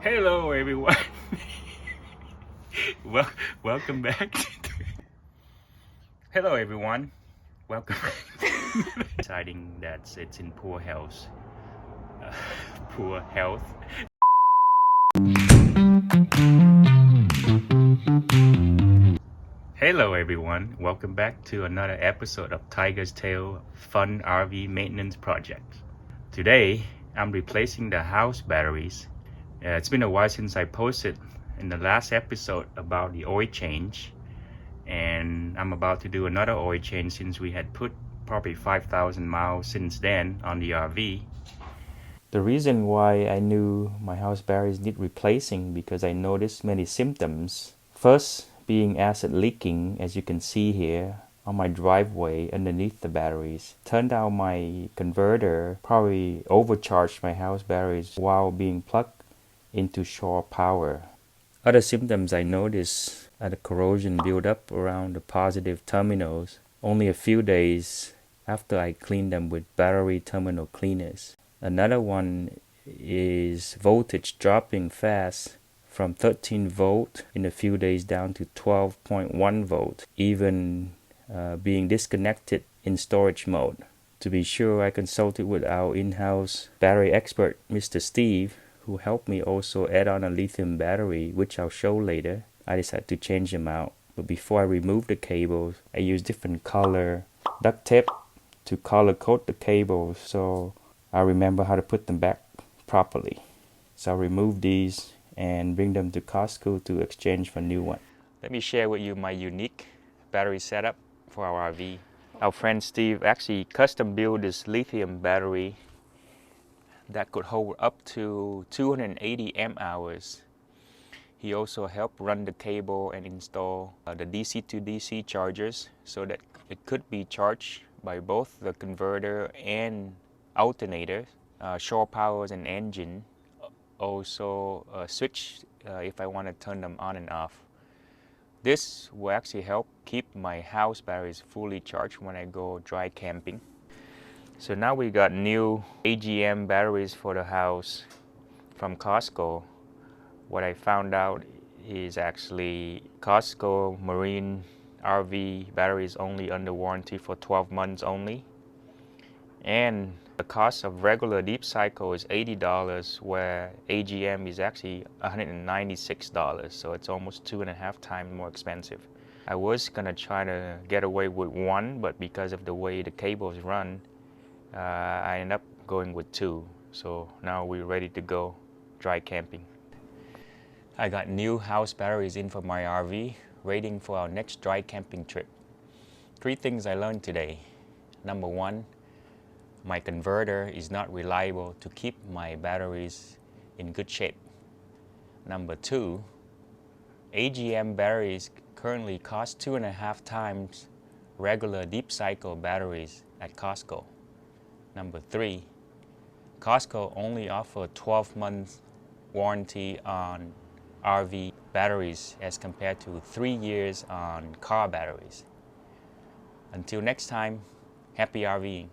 Hello everyone. well, welcome back. Hello everyone. Welcome back. Deciding that it's in poor health. Poor health. Hello everyone. Welcome back to another episode of Tiger's Tale Fun RV Maintenance Project. Today, I'm replacing the house batteries. It's been a while since I posted in the last episode about the oil change, and I'm about to do another oil change since we had put probably 5,000 miles since then on the RV. The reason why I knew my house batteries need replacing because I noticed many symptoms. First being acid leaking, as you can see here on my driveway underneath the batteries. Turned out my converter probably overcharged my house batteries while being plugged into shore power. Other symptoms I noticed are the corrosion buildup around the positive terminals only a few days after I cleaned them with battery terminal cleaners. Another one is voltage dropping fast from 13 volt in a few days down to 12.1 volt, even being disconnected in storage mode. To be sure, I consulted with our in-house battery expert, Mr. Steve, who helped me also add on a lithium battery, which I'll show later. I decided to change them out. But before I remove the cables, I used different color duct tape to color code the cables so I remember how to put them back properly. So I'll remove these and bring them to Costco to exchange for new one. Let me share with you my unique battery setup for our RV. Our friend Steve actually custom built this lithium battery that could hold up to 280 amp hours. He also helped run the cable and install the DC to DC chargers so that it could be charged by both the converter and alternator, shore powers and engine. Also switch if I want to turn them on and off. This will actually help keep my house batteries fully charged when I go dry camping. So now we got new AGM batteries for the house from Costco. What I found out is actually Costco Marine RV batteries only under warranty for 12 months only. And the cost of regular deep cycle is $80, where AGM is actually $196, so it's almost 2.5 times more expensive. I was gonna try to get away with one, but because of the way the cables run, I ended up going with two. So now we're ready to go dry camping. I got new house batteries in for my RV, waiting for our next dry camping trip. 3 things I learned today. Number 1, my converter is not reliable to keep my batteries in good shape. Number 2, AGM batteries currently cost 2.5 times regular deep cycle batteries at Costco. Number 3, Costco only offers 12 months warranty on RV batteries as compared to 3 years on car batteries. Until next time, happy RVing.